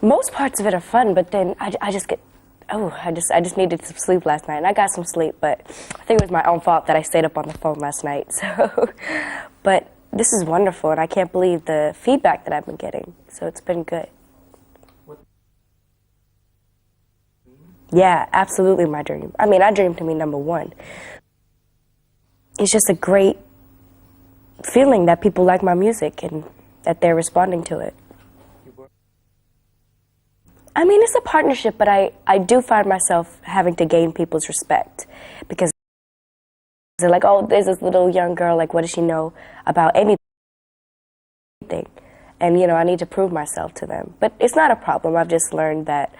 Most parts of it are fun, but then I just get, I just needed some sleep last night. And I got some sleep, but I think it was my own fault that I stayed up on the phone last night. So, but this is wonderful, and I can't believe the feedback that I've been getting. So it's been good. Yeah, absolutely my dream. I mean, I dream to be #1. It's just a great feeling that people like my music and that they're responding to it. I mean, it's a partnership, but I do find myself having to gain people's respect because they're like, oh, there's this little young girl, like, what does she know about anything? And, you know, I need to prove myself to them. But it's not a problem. I've just learned that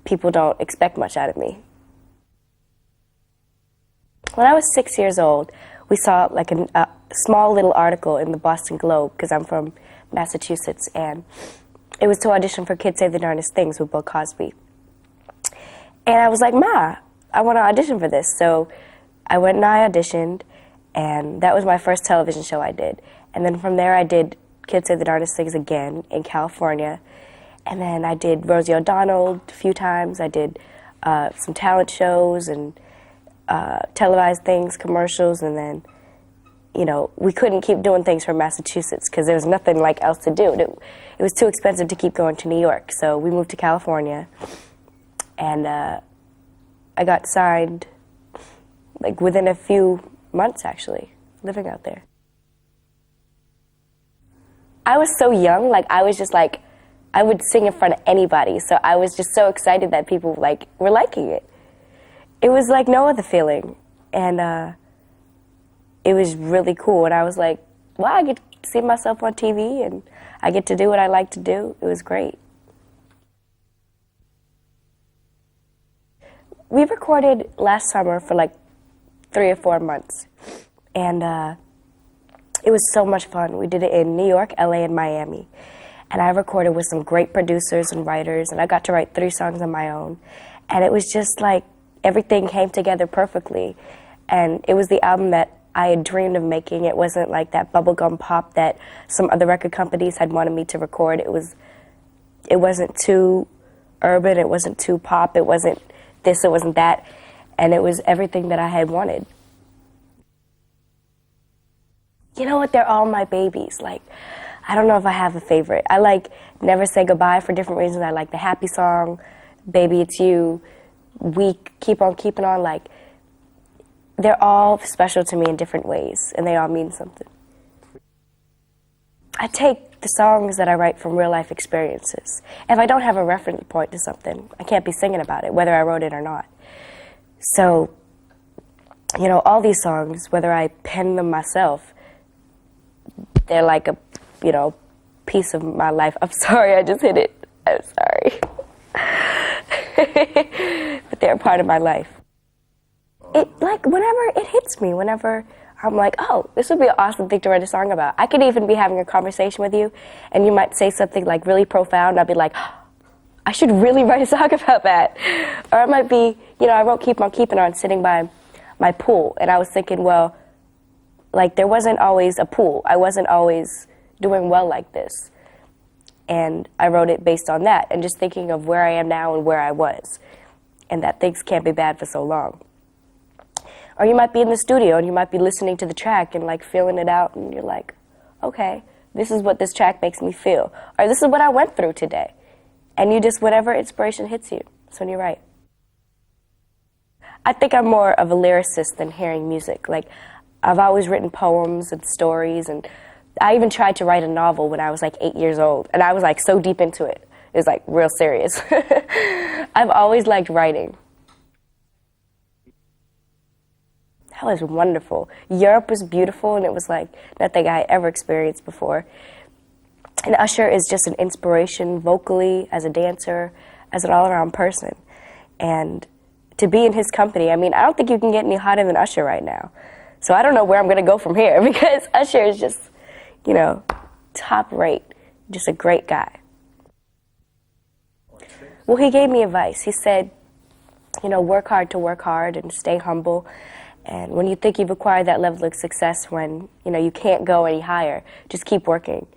people don't expect much out of me. When I was 6 years old, we saw like a small little article in the Boston Globe, because I'm from Massachusetts, and it was to audition for Kids Say the Darndest Things with Bill Cosby. And I was like, Ma, I want to audition for this. So I went and I auditioned, and that was my first television show I did. And then from there I did Kids Say the Darndest Things again in California. And then I did Rosie O'Donnell a few times. I did some talent shows and televised things, commercials, and then, you know, we couldn't keep doing things from Massachusetts because there was nothing like else to do. It was too expensive to keep going to New York, so we moved to California, and I got signed like within a few months, actually, living out there. I was so young, like I was just like, I would sing in front of anybody, so I was just so excited that people like were liking it. It was like no other feeling, and it was really cool. And I was like, wow, I get to see myself on TV, and I get to do what I like to do. It was great. We recorded last summer for like 3 or 4 months, and it was so much fun. We did it in New York, LA, and Miami. And I recorded with some great producers and writers, and I got to write 3 songs on my own. And it was just like everything came together perfectly. And it was the album that I had dreamed of making. It wasn't like that bubblegum pop that some other record companies had wanted me to record. It wasn't too urban, it wasn't too pop, it wasn't this, it wasn't that. And it was everything that I had wanted. You know what, they're all my babies. Like, I don't know if I have a favorite. I like Never Say Goodbye for different reasons. I like the happy song, Baby It's You, We Keep On Keeping On. Like, they're all special to me in different ways, and they all mean something. I take the songs that I write from real life experiences. If I don't have a reference point to something, I can't be singing about it, whether I wrote it or not. So, you know, all these songs, whether I pen them myself, they're like a, you know, piece of my life. I'm sorry, I just hit it. I'm sorry. But they're a part of my life. It, like, whenever it hits me, whenever I'm like, oh, this would be an awesome thing to write a song about. I could even be having a conversation with you, and you might say something, like, really profound. I'll be like, oh, I should really write a song about that. Or it might be, you know, I wrote Keep On Keeping On sitting by my pool, and I was thinking, well, like, there wasn't always a pool. I wasn't always doing well like this. And I wrote it based on that, and just thinking of where I am now and where I was, and that things can't be bad for so long. Or you might be in the studio, and you might be listening to the track and, like, feeling it out, and you're like, okay, this is what this track makes me feel. Or this is what I went through today. And you just, whatever inspiration hits you, that's when you write. I think I'm more of a lyricist than hearing music. Like, I've always written poems and stories, and I even tried to write a novel when I was like 8 years old, and I was like so deep into it. It was like real serious. I've always liked writing. That was wonderful. Europe was beautiful, and it was like nothing I had ever experienced before. And Usher is just an inspiration vocally, as a dancer, as an all-around person. And to be in his company, I mean, I don't think you can get any hotter than Usher right now. So I don't know where I'm going to go from here, because Usher is just, you know, top rate, just a great guy. Well, he gave me advice. He said, you know, work hard to work hard and stay humble. And when you think you've acquired that level of success, when, you know, you can't go any higher, just keep working,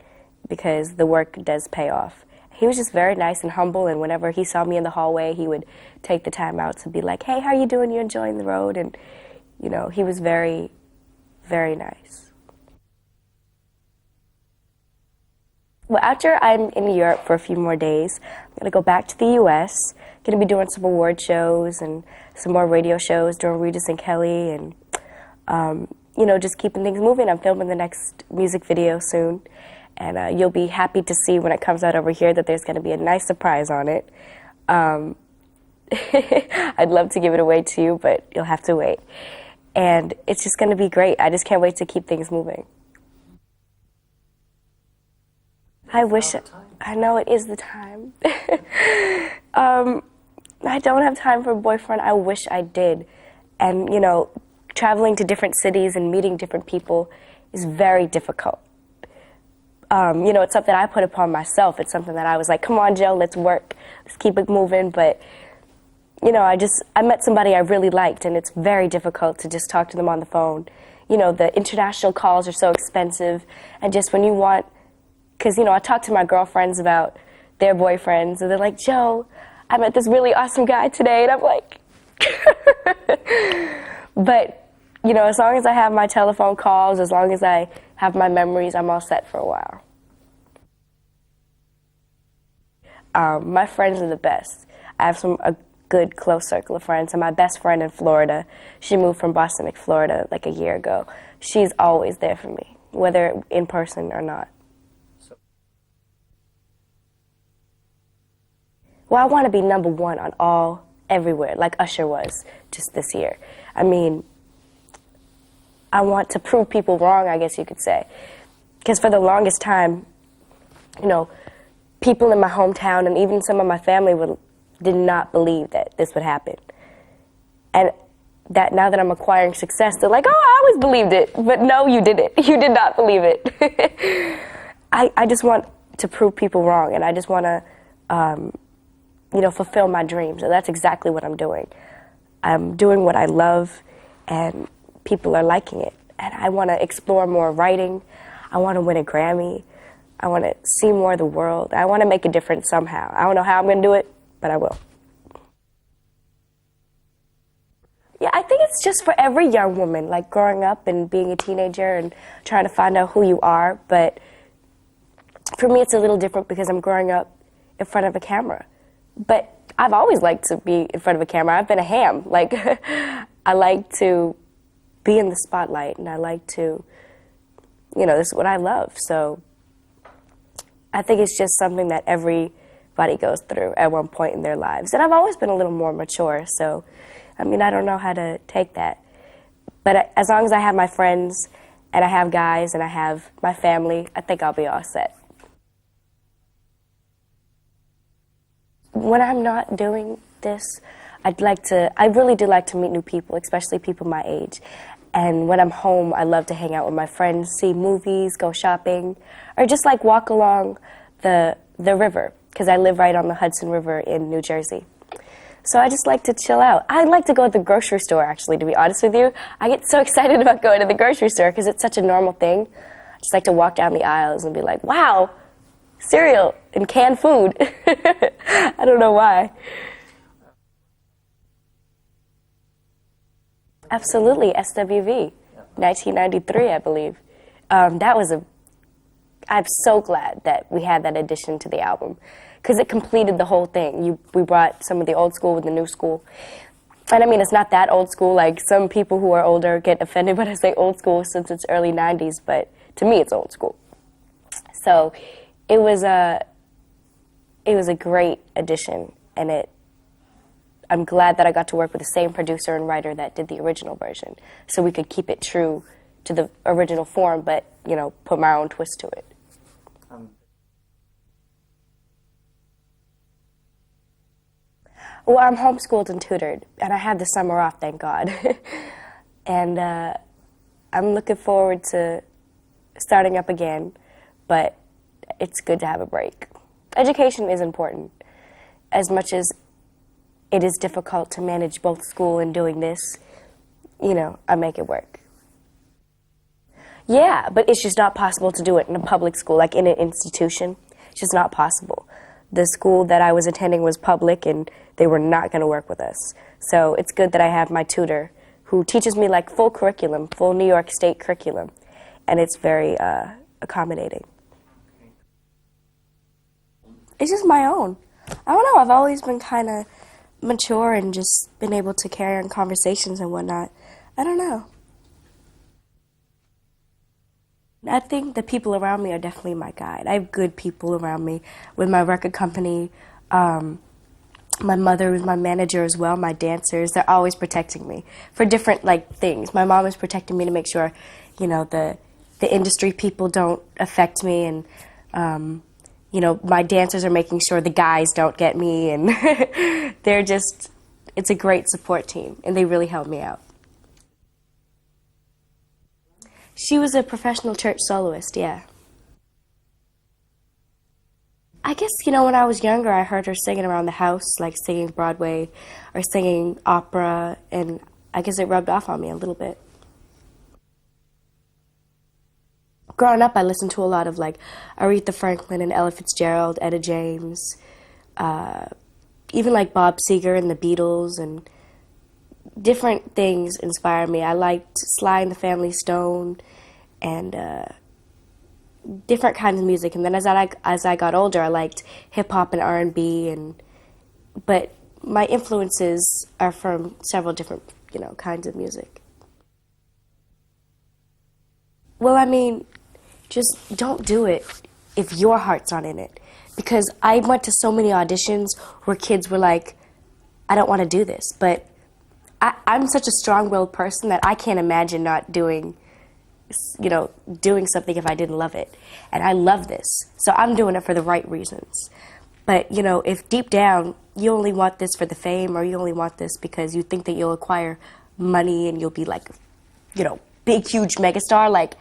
because the work does pay off. he was just very nice and humble, and whenever he saw me in the hallway, he would take the time out to be like, hey, how you doing? You enjoying the road? And, you know, he was very, very nice. Well, after I'm in Europe for a few more days, I'm going to go back to the U.S., going to be doing some award shows and some more radio shows, doing Regis and Kelly, and, you know, just keeping things moving. I'm filming the next music video soon, and you'll be happy to see when it comes out over here that there's going to be a nice surprise on it. I'd love to give it away to you, but you'll have to wait. And it's just going to be great. I just can't wait to keep things moving. I wish, I know it is the time. I don't have time for a boyfriend. I wish I did. And, you know, traveling to different cities and meeting different people is very difficult. You know, it's something I put upon myself. It's something that I was like, come on, Joe, let's work. Let's keep it moving. But, you know, I met somebody I really liked, and it's very difficult to just talk to them on the phone. You know, the international calls are so expensive, and just when you want, because, you know, I talk to my girlfriends about their boyfriends, and they're like, Joe, I met this really awesome guy today, and I'm like, but, you know, as long as I have my telephone calls, as long as I have my memories, I'm all set for a while. My friends are the best. I have a good, close circle of friends, and my best friend in Florida, she moved from Boston to Florida like a year ago. She's always there for me, whether in person or not. Well, I want to be number one on everywhere, like Usher was just this year. I mean, I want to prove people wrong, I guess you could say. Because for the longest time, you know, people in my hometown and even some of my family did not believe that this would happen. And that now that I'm acquiring success, they're like, oh, I always believed it. But no, you didn't. You did not believe it. I just want to prove people wrong, and I just want to, you know, fulfill my dreams. And that's exactly what I'm doing. I'm doing what I love, and people are liking it. And I want to explore more writing. I want to win a Grammy. I want to see more of the world. I want to make a difference somehow. I don't know how I'm going to do it, but I will. Yeah, I think it's just for every young woman, like growing up and being a teenager and trying to find out who you are. But for me, it's a little different because I'm growing up in front of a camera. But I've always liked to be in front of a camera. I've been a ham. Like, I like to be in the spotlight, and I like to, you know, this is what I love. So I think it's just something that everybody goes through at one point in their lives. And I've always been a little more mature, so, I mean, I don't know how to take that. But as long as I have my friends, and I have guys, and I have my family, I think I'll be all set. When I'm not doing this, I really do like to meet new people, especially people my age. And when I'm home, I love to hang out with my friends, see movies, go shopping, or just like walk along the river, because I live right on the Hudson River in New Jersey. So I just like to chill out. I like to go to the grocery store, actually, to be honest with you. I get so excited about going to the grocery store because it's such a normal thing. I just like to walk down the aisles and be like, wow, cereal and canned food. I don't know why. Absolutely, SWV, 1993, I believe. I'm so glad that we had that addition to the album, because it completed the whole thing. We brought some of the old school with the new school. And I mean, it's not that old school. Like, some people who are older get offended when I say old school since it's early 90s, but to me, it's old school. So it was a great addition, and I'm glad that I got to work with the same producer and writer that did the original version, so we could keep it true to the original form, but, you know, put my own twist to it. Well, I'm homeschooled and tutored, and I had the summer off, thank God. And I'm looking forward to starting up again, but it's good to have a break. Education is important. As much as it is difficult to manage both school and doing this, you know, I make it work. Yeah, but it's just not possible to do it in a public school, like in an institution. It's just not possible. the school that I was attending was public and they were not going to work with us. So it's good that I have my tutor who teaches me like full curriculum, full New York State curriculum, and it's very accommodating. It's just my own. I don't know, I've always been kind of mature and just been able to carry on conversations and whatnot. I don't know. I think the people around me are definitely my guide. I have good people around me. With my record company, my mother is my manager as well, my dancers, they're always protecting me for different like things. My mom is protecting me to make sure, you know, the industry people don't affect me, and you know, my dancers are making sure the guys don't get me, and they're just, it's a great support team, and they really help me out. She was a professional church soloist, yeah. I guess, you know, when I was younger, I heard her singing around the house, like singing Broadway or singing opera, and I guess it rubbed off on me a little bit. Growing up, I listened to a lot of, like, Aretha Franklin and Ella Fitzgerald, Etta James, even, like, Bob Seger and the Beatles, and different things inspired me. I liked Sly and the Family Stone and different kinds of music. And then as I got older, I liked hip-hop and R&B, but my influences are from several different, you know, kinds of music. Well, I mean, just don't do it if your heart's not in it. Because I went to so many auditions where kids were like, I don't want to do this. But I'm such a strong-willed person that I can't imagine not doing, you know, doing something if I didn't love it. And I love this. So I'm doing it for the right reasons. But, you know, if deep down you only want this for the fame, or you only want this because you think that you'll acquire money and you'll be like, you know, big, huge megastar, like,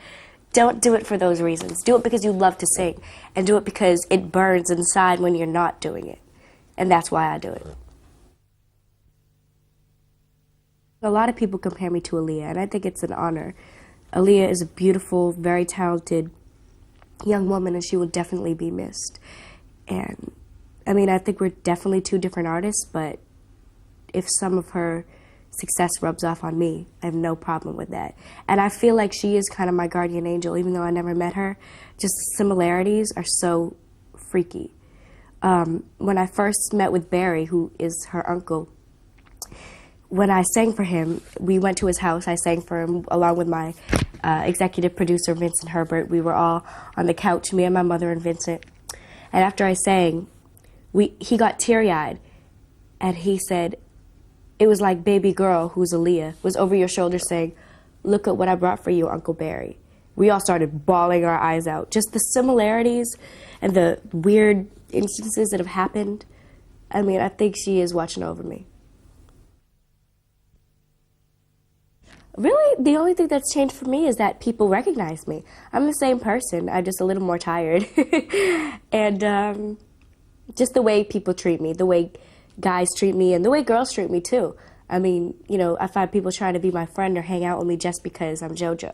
don't do it for those reasons. Do it because you love to sing, and do it because it burns inside when you're not doing it. And that's why I do it. A lot of people compare me to Aaliyah, and I think it's an honor. Aaliyah is a beautiful, very talented young woman, and she will definitely be missed. And, I mean, I think we're definitely two different artists, but if some of her success rubs off on me, I have no problem with that. And I feel like she is kind of my guardian angel, even though I never met her. Just the similarities are so freaky. When I first met with Barry, who is her uncle, when I sang for him, we went to his house. I sang for him along with my executive producer, Vincent Herbert. We were all on the couch, me and my mother and Vincent. And after I sang, he got teary-eyed, and he said, it was like baby girl, who's Aaliyah, was over your shoulder saying, look at what I brought for you, Uncle Barry. We all started bawling our eyes out. Just the similarities and the weird instances that have happened. I mean, I think she is watching over me. Really, the only thing that's changed for me is that people recognize me. I'm the same person. I'm just a little more tired. And just the way people treat me, the way guys treat me, and the way girls treat me too. I mean, you know, I find people trying to be my friend or hang out with me just because I'm Jojo.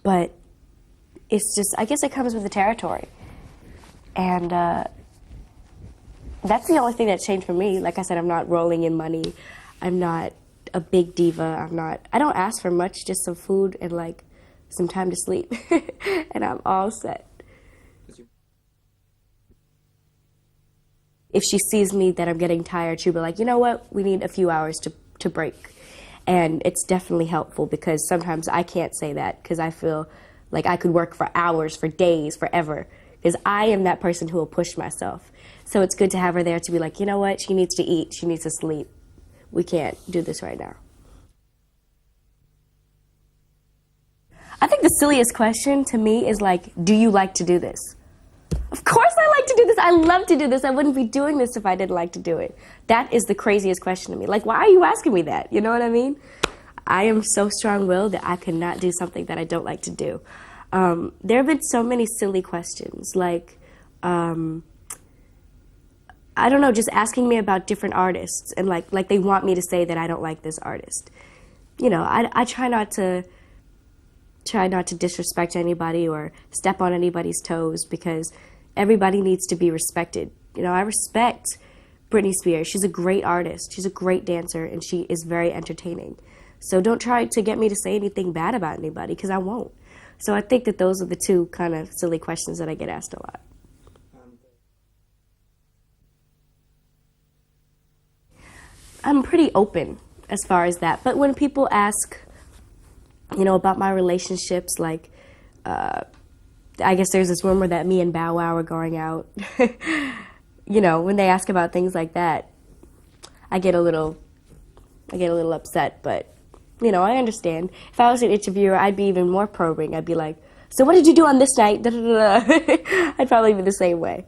But it's just, I guess it comes with the territory. And that's the only thing that changed for me. Like I said, I'm not rolling in money. I'm not a big diva. I don't ask for much, just some food and like some time to sleep. And I'm all set. If she sees me that I'm getting tired, she'll be like, you know what, we need a few hours to break. And it's definitely helpful, because sometimes I can't say that because I feel like I could work for hours, for days, forever, because I am that person who will push myself. So it's good to have her there to be like, you know what, she needs to eat, she needs to sleep. We can't do this right now. I think the silliest question to me is like, do you like to do this? Of course I like to do this. I love to do this. I wouldn't be doing this if I didn't like to do it. That is the craziest question to me. Like, why are you asking me that? You know what I mean? I am so strong-willed that I could not do something that I don't like to do. There have been so many silly questions, like, I don't know, just asking me about different artists, and like they want me to say that I don't like this artist. You know, I try not to disrespect anybody or step on anybody's toes, because everybody needs to be respected. You know, I respect Britney Spears. She's a great artist. She's a great dancer, and she is very entertaining. So don't try to get me to say anything bad about anybody, because I won't. So I think that those are the two kind of silly questions that I get asked a lot. I'm pretty open as far as that. But when people ask, you know, about my relationships, like, I guess there's this rumor that me and Bow Wow are going out. You know, when they ask about things like that, I get a little upset. But, you know, I understand. If I was an interviewer, I'd be even more probing. I'd be like, so what did you do on this night? I'd probably be the same way.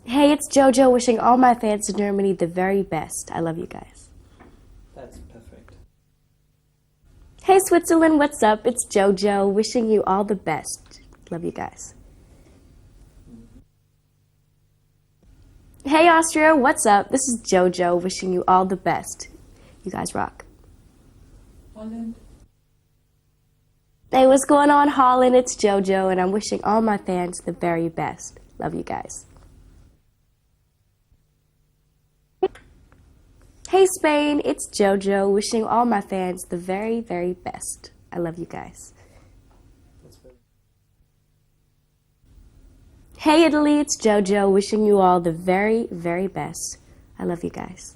Hey, it's Jojo wishing all my fans in Germany the very best. I love you guys. That's perfect. Hey, Switzerland, what's up? It's Jojo wishing you all the best. Love you guys. Hey, Austria, what's up? This is Jojo wishing you all the best. You guys rock. Holland. Hey, what's going on, Holland? It's Jojo, and I'm wishing all my fans the very best. Love you guys. Hey, Spain, it's Jojo wishing all my fans the very, very best. I love you guys. That's perfect. Hey, Italy, it's Jojo wishing you all the very, very best. I love you guys.